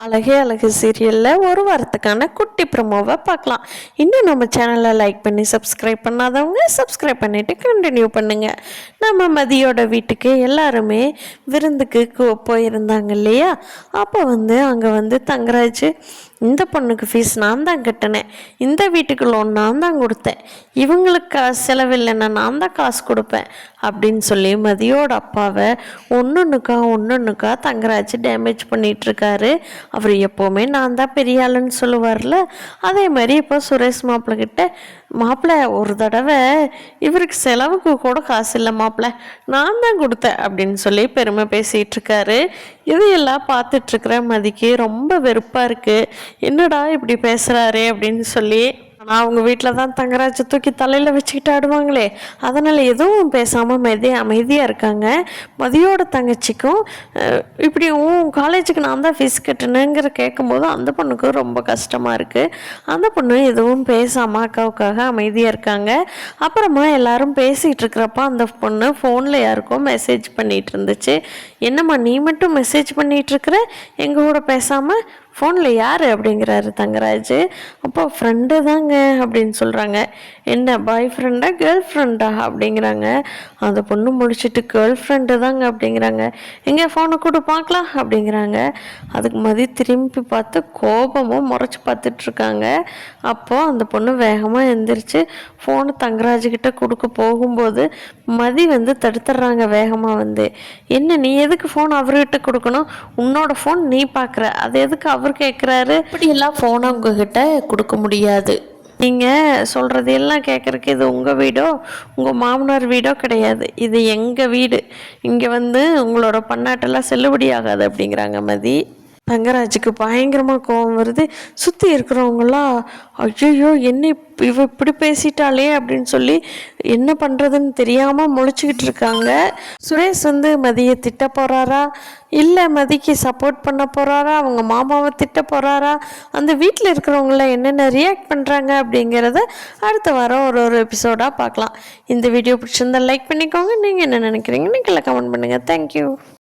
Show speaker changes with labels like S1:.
S1: அழகே அழகு சீரியலில் ஒரு வாரத்துக்கான குட்டி ப்ரமோவை பார்க்கலாம். இன்னும் நம்ம சேனலை லைக் பண்ணி சப்ஸ்கிரைப் பண்ணாதவங்க சப்ஸ்கிரைப் பண்ணிவிட்டு கண்டினியூ பண்ணுங்கள். நம்ம மதியோட வீட்டுக்கு எல்லாருமே விருந்துக்கு போயிருந்தாங்க இல்லையா? அப்போ அங்கே தங்கராஜ், இந்த பொண்ணுக்கு ஃபீஸ் நான் தான் கட்டினேன், இந்த வீட்டுக்கு லோன் நான் தான் கொடுத்தேன், இவங்களுக்கு செலவில்லைன்னா நான் தான் காசு கொடுப்பேன் அப்படின்னு சொல்லி மதியோட அப்பாவை ஒன்றுன்னுக்கா தங்கராஜ் டேமேஜ் பண்ணிகிட்ருக்காரு. அவர் எப்போவுமே நான் தான் பெரிய ஆளுன்னு சொல்லுவார்ல, அதே மாதிரி இப்போ சுரேஷ் மாப்பிள்ளக்கிட்ட, மாப்பிள்ளை ஒரு தடவை இவருக்கு செலவுக்கு கூட காசு இல்லை மாப்பிள்ளை, நான் தான் கொடுத்தேன் அப்படின்னு சொல்லி பெருமை பேசிகிட்டு இருக்காரு. இதையெல்லாம் பார்த்துட்ருக்குற மதிக்கு ரொம்ப வெறுப்பாக இருக்குது. என்னடா இப்படி பேசுகிறாரே அப்படின்னு சொல்லி. ஆனால் அவங்க வீட்டில் தான் தங்கராஜை தூக்கி தலையில் வச்சுக்கிட்டு ஆடுவாங்களே, அதனால் எதுவும் பேசாமல் அமைதியாக இருக்காங்க. மதியோட தங்கச்சிக்கும் இப்படி காலேஜுக்கு நான் தான் ஃபீஸ் கட்டினேங்கிற கேட்கும்போது அந்த பொண்ணுக்கு ரொம்ப கஷ்டமாக இருக்குது. அந்த பொண்ணு எதுவும் பேசாமல் அக்காவுக்காக அமைதியாக இருக்காங்க. அப்புறமா எல்லாரும் பேசிகிட்டு இருக்கிறப்ப அந்த பொண்ணு ஃபோனில் யாருக்கும் மெசேஜ் பண்ணிகிட்டு இருந்துச்சு. என்னம்மா நீ மட்டும் மெசேஜ் பண்ணிகிட்ருக்குற, எங்கள் கூட பேசாமல் ஃபோனில் யார் அப்படிங்கிறாரு தங்கராஜ். அப்போ ஃப்ரெண்டு தாங்க அப்படின்னு சொல்கிறாங்க. என்ன பாய் ஃப்ரெண்டா கேர்ள் ஃப்ரெண்டா அப்படிங்கிறாங்க. அந்த பொண்ணு முடிச்சுட்டு கேர்ள் ஃப்ரெண்டு தாங்க அப்படிங்கிறாங்க. எங்கே ஃபோனை கூட பார்க்கலாம் அப்படிங்கிறாங்க. அதுக்கு மதி திரும்பி பார்த்து கோபமாக முறைச்சி பார்த்துட்ருக்காங்க. அப்போது அந்த பொண்ணு வேகமாக எழுந்திரிச்சு ஃபோனை தங்கராஜுக்கிட்ட கொடுக்க போகும்போது மதி தடுத்துடுறாங்க வேகமாக. என்ன நீ எதுக்கு ஃபோன் அவர்கிட்ட கொடுக்கணும், உன்னோட ஃபோன் நீ பார்க்குற, அது எதுக்கு அவர் கேட்குறாரு, இப்படியெல்லாம் ஃபோனை உங்ககிட்ட கொடுக்க முடியாது, நீங்கள் சொல்கிறதையெல்லாம் கேட்குறக்கு இது உங்கள் வீடோ உங்கள் மாமனார் வீடோ கிடையாது, இது எங்கள் வீடு, இங்கே உங்களோட பன்னாட்டெல்லாம் செல்லுபடி ஆகாது அப்படிங்கிறாங்க மதி. தங்கராஜுக்கு பயங்கரமாக கோபம் வருது. சுற்றி இருக்கிறவங்களாம் ஐயோ என்ன இப்படி பேசிட்டாலே அப்படின்னு சொல்லி என்ன பண்ணுறதுன்னு தெரியாமல் முழிச்சுக்கிட்டு இருக்காங்க. சுரேஷ் மதியை திட்ட போகிறாரா, இல்லை மதிக்கு சப்போர்ட் பண்ண போகிறாரா, அவங்க மாமாவை திட்ட போகிறாரா, அந்த வீட்டில் இருக்கிறவங்கள என்னென்ன ரியாக்ட் பண்ணுறாங்க அப்படிங்கிறத அடுத்த வாரம் ஒரு எபிசோடாக பார்க்கலாம். இந்த வீடியோ பிடிச்சிருந்தால் லைக் பண்ணிக்கோங்க. நீங்கள் என்ன நினைக்கிறீங்கன்னு கீழே கமெண்ட் பண்ணுங்கள். தேங்க்யூ.